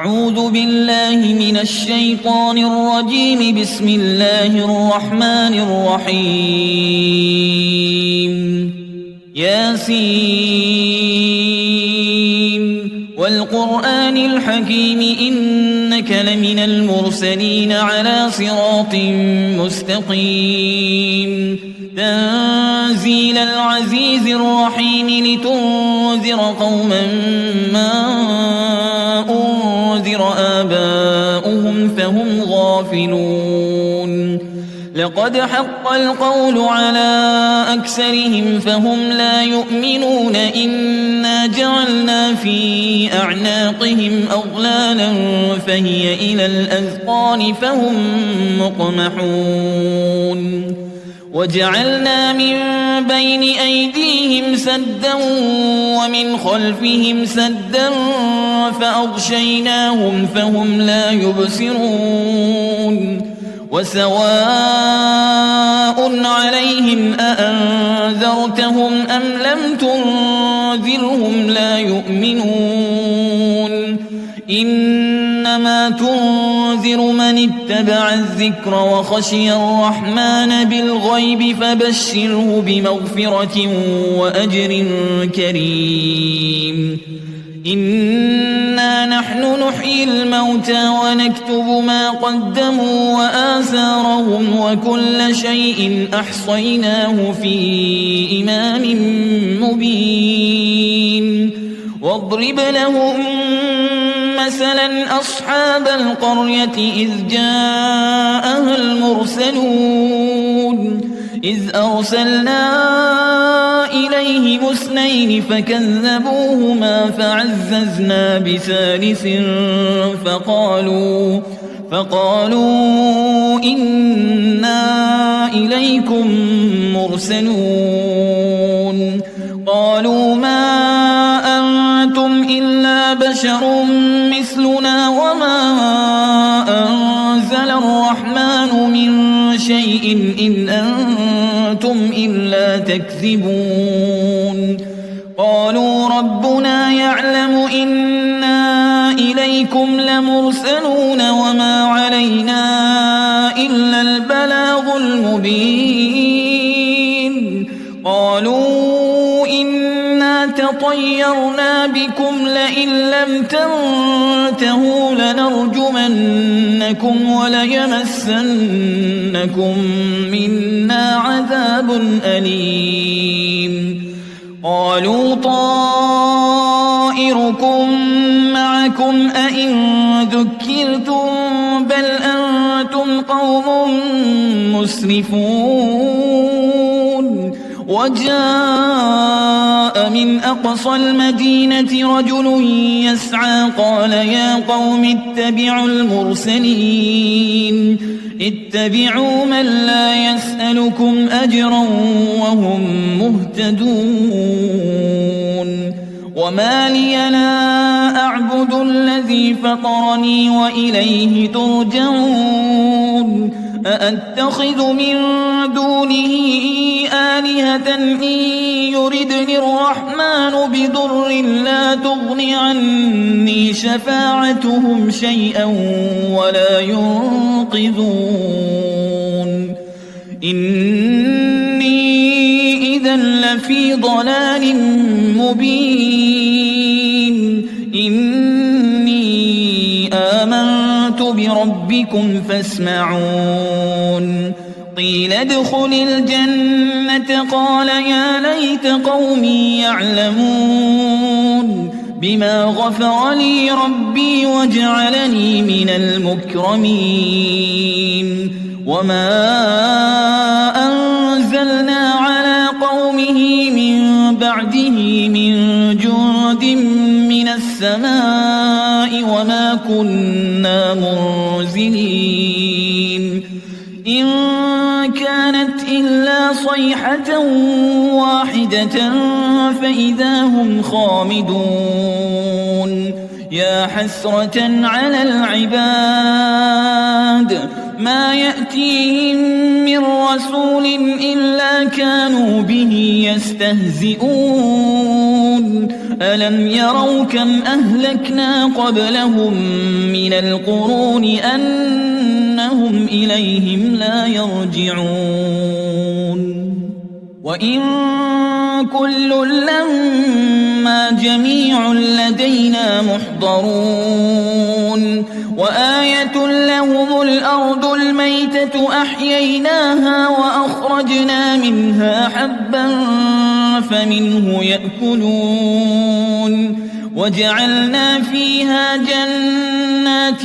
أعوذ بالله من الشيطان الرجيم. بسم الله الرحمن الرحيم. ياسين والقرآن الحكيم إنك لمن المرسلين على صراط مستقيم. تنزيل العزيز الرحيم لتنذر قوما ما أنذر آباؤهم فهم غافلون. لقد حق القول على أكثرهم فهم لا يؤمنون. إنا جعلنا في أعناقهم أغلالا فهي إلى الأذقان فهم مقمحون. وجعلنا من بين أيديهم سدا ومن خلفهم سدا فأغشيناهم فهم لا يبصرون. وسواء عليهم أأنذرتهم أم لم تنذرهم لا يؤمنون. إنما تنذر من اتبع الذكر وخشي الرحمن بالغيب فبشره بمغفرة وأجر كريم. إنا نحن نحيي الموتى ونكتب ما قدموا وآثارهم وكل شيء أحصيناه في إمام مبين. واضرب لهم مثلا أصحاب القرية إذ جاءها المرسلون. إذ أرسلنا إليهم اثنين فكذبوهما فعززنا بثالث فقالوا إنا إليكم مرسلون. قالوا ما أنتم إلا بشر مثلنا وما أنزل الرحمن من شيء إن أنتم إلا تكذبون. قالوا ربنا يعلم إنا إليكم لمرسلون وما علينا إلا البلاغ المبين. قالوا إنا تطيرنا بكم لئن لم تنتهوا لنرجمنكم وليمسنكم منا عذاب أليم. قالوا طائركم معكم أئن ذكرتم بل أنتم قوم مسرفون. وجاء من أقصى المدينة رجل يسعى قال يا قوم اتبعوا المرسلين. اتبعوا من لا يسألكم أجرا وهم مهتدون. وما لي لا أعبد الذي فطرني وإليه ترجعون. أأتخذ من دونه آلهة إن يردني الرحمن بضر لا تغن عني شفاعتهم شيئا ولا ينقذون. إني إذا لفي ضلال مبين. إني آمنت بربكم فاسمعون. قيل ادخل الجنة قال يا ليت قومي يعلمون بما غفر لي ربي وجعلني من المكرمين. وما أنزلنا على قومه من بعده من جند من السماء وما كنا منزلين. إن كانت إلا صيحة واحدة فإذا هم خامدون. يا حسرة على العباد ما يأتيهم من رسول إلا كانوا به يستهزئون. ألم يروا كم أهلكنا قبلهم من القرون أنهم إليهم لا يرجعون وإن كل لما جميع لدينا محضرون وآية لهم الأرض الميتة أحييناها وأخرجنا منها حبا فمنه يأكلون وجعلنا فيها جنات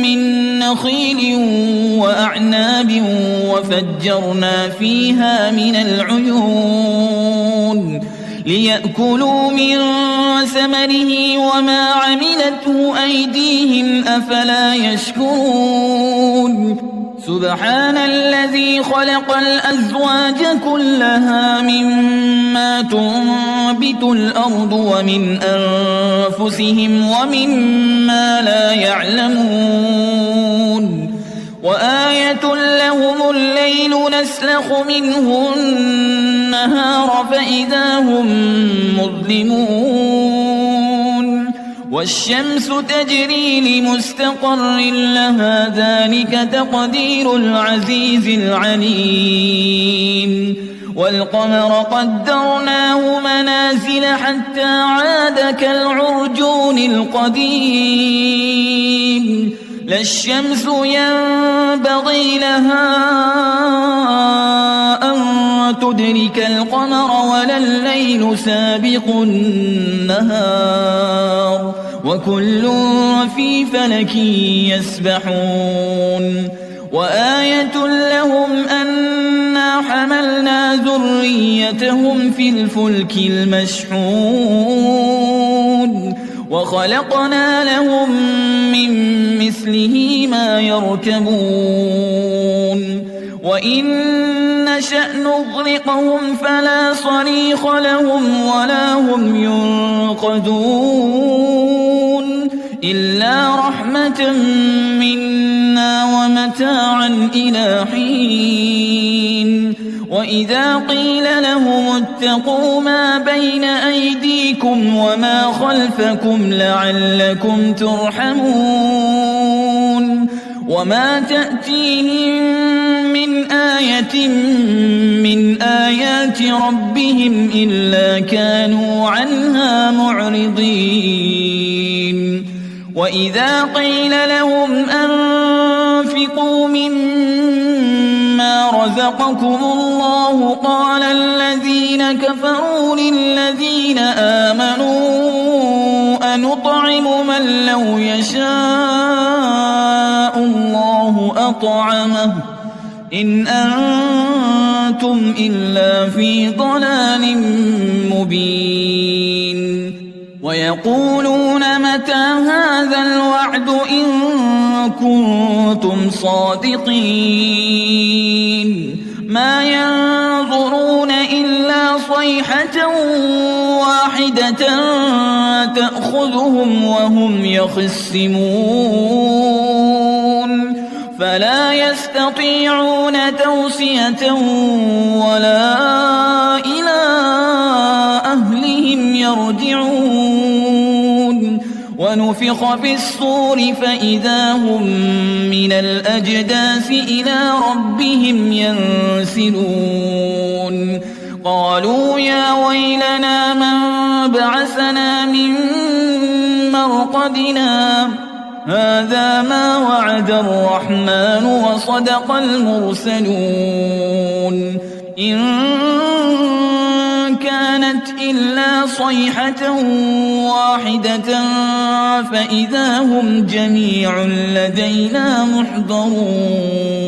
من نخيل وأعناب وفجرنا فيها من العيون ليأكلوا من ثمره وما عملته أيديهم أفلا يشكرون سبحان الذي خلق الأزواج كلها مما تنبت الأرض ومن أنفسهم ومما لا يعلمون وآية لهم الليل نسلخ منه النهار فإذا هم مظلمون والشمس تجري لمستقر لها ذلك تقدير العزيز العليم والقمر قدرناه منازل حتى عاد كالعرجون القديم لا الشمس ينبغي لها أن تدرك القمر ولا الليل سابق النهار وكل في فلك يسبحون وآية لهم أنا حملنا ذريتهم في الفلك المشحون وخلقنا لهم من مثله ما يركبون وإن نشأ نغرقهم فلا صريخ لهم ولا هم ينقذون إلا رحمة منا ومتاعا إلى حين وإذا قيل لهم اتقوا ما بين أيديكم وما خلفكم لعلكم ترحمون وما تأتيهم من آية من آيات ربهم إلا كانوا عنها معرضين وإذا قيل لهم أنفقوا مما رزقكم الله قال الذين كفروا للذين آمنوا أنطعم من لو يشاء الله أطعمه إن أنتم إلا في ضلال مبين ويقولون متى هذا الوعد إن كنتم صادقين ما ينظرون إلا صيحة واحدة تأخذهم وهم يخصمون فلا يستطيعون توصية ولا إلى أهلهم يرجعون ونفخ في الصور فإذا هم من الأجداث إلى ربهم ينسلون قالوا يا ويلنا من بعثنا من مرقدنا هذا ما وعد الرحمن وصدق المرسلون إن كانت إلا صيحة واحدة فإذا هم جميع لدينا محضرون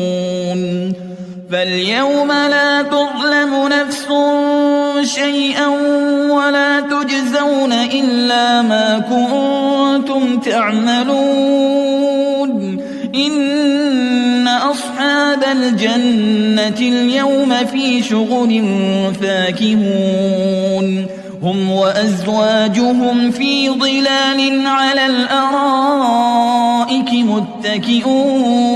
فاليوم لا تظلم نفس شيئا ولا تجزون إلا ما كنتم تعملون إن أصحاب الجنة اليوم في شغل فاكهون هم وأزواجهم في ظلال على الأرائك متكئون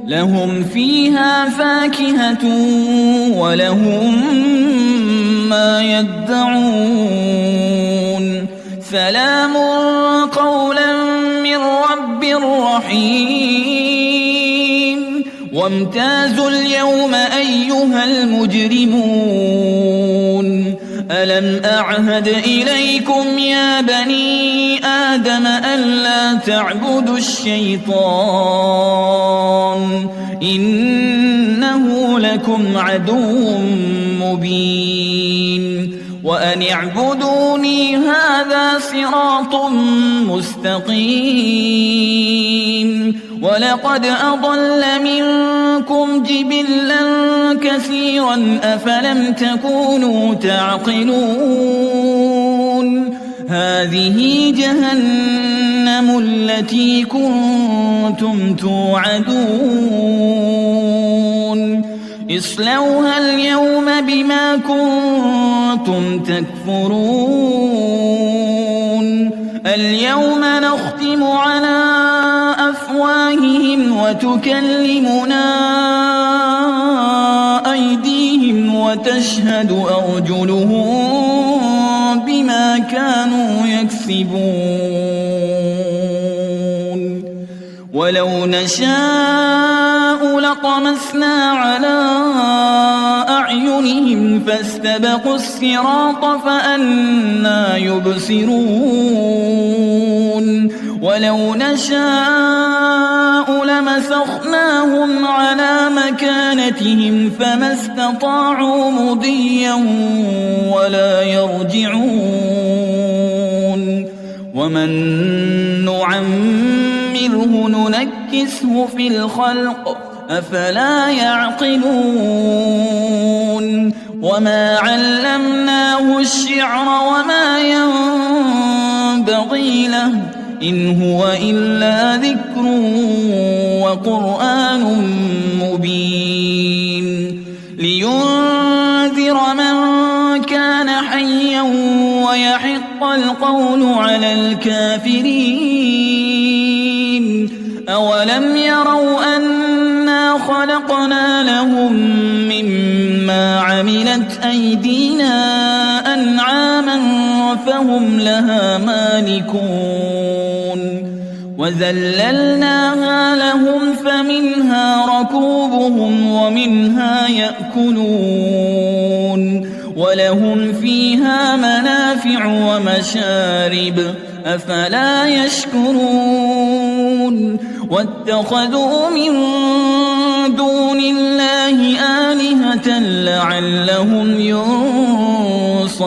لهم فيها فاكهة ولهم ما يدعون سلام قولا من رب رحيم وامتازوا اليوم أيها المجرمون ألم أعهد إليكم يا بني آدم ألا تعبدوا الشيطان إنه لكم عدو مبين وأن اعبدوني هذا صراط مستقيم ولقد أضل منكم جبلا كثيرا أفلم تكونوا تعقلون هذه جهنم التي كنتم توعدون اصلوها اليوم بما كنتم تكفرون اليوم نختم على أفواههم وتكلمنا أيديهم وتشهد أرجلهم بما كانوا يكسبون ولو نشاء لطمسنا على أعينهم فاستبقوا الصراط فأنى يبصرون ولو نشاء لمسخناهم على مكانتهم فما استطاعوا مضيا ولا يرجعون ومن نعمره ننكسه في الخلق أفلا يعقلون وما علمناه الشعر وما ينبغي له إن هو إلا ذكر وقرآن مبين لينذر من كان حيا ويحق القول على الكافرين أولم يروا أنا خلقنا لهم مما عملت أيدينا أنعاما فهم لها مالكون وذللناها لهم فمنها ركوبهم ومنها يأكلون ولهم فيها منافع ومشارب أفلا يشكرون واتخذوا من دون الله آلهة لعلهم ينصرون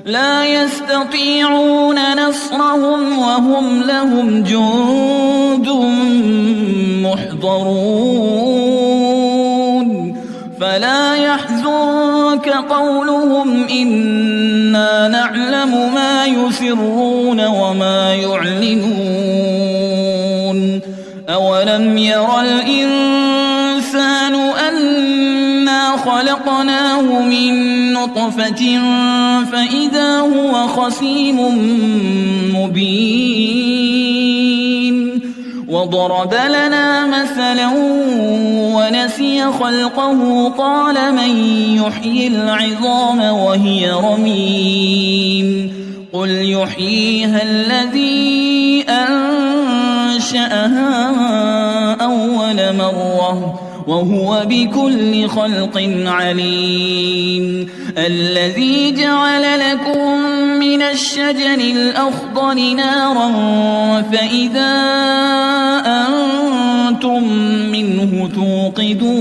لا يستطيعون نصرهم وهم لهم جند محضرون فلا يحزنك قولهم إنا نعلم ما يسرون وما يعلنون أولم ير الإنسان أنا خلقناه من نطفة فإذا هو خصيم مبين وضرب لنا مثلا ونسي خلقه قال من يحيي العظام وهي رميم قل يحييها الذي أنشأها أول مرة وهو بكل خلق عليم الذي جعل لكم من الشجر الأخضر نارا فإذا أنتم منه توقدون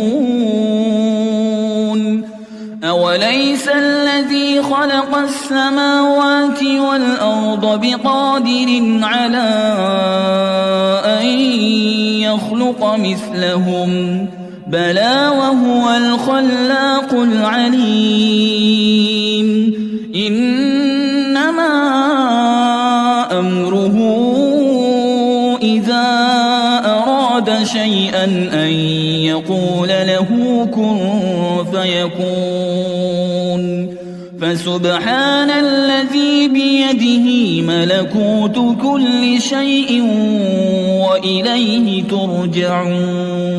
أوليس الذي خلق السماوات والأرض بقادر على أن يخلق مثلهم بلى وهو الخلاق العليم إنما أمره إذا أراد شيئا أن يقول له كن فيكون فسبحان الذي بيده ملكوت كل شيء وإليه ترجعون.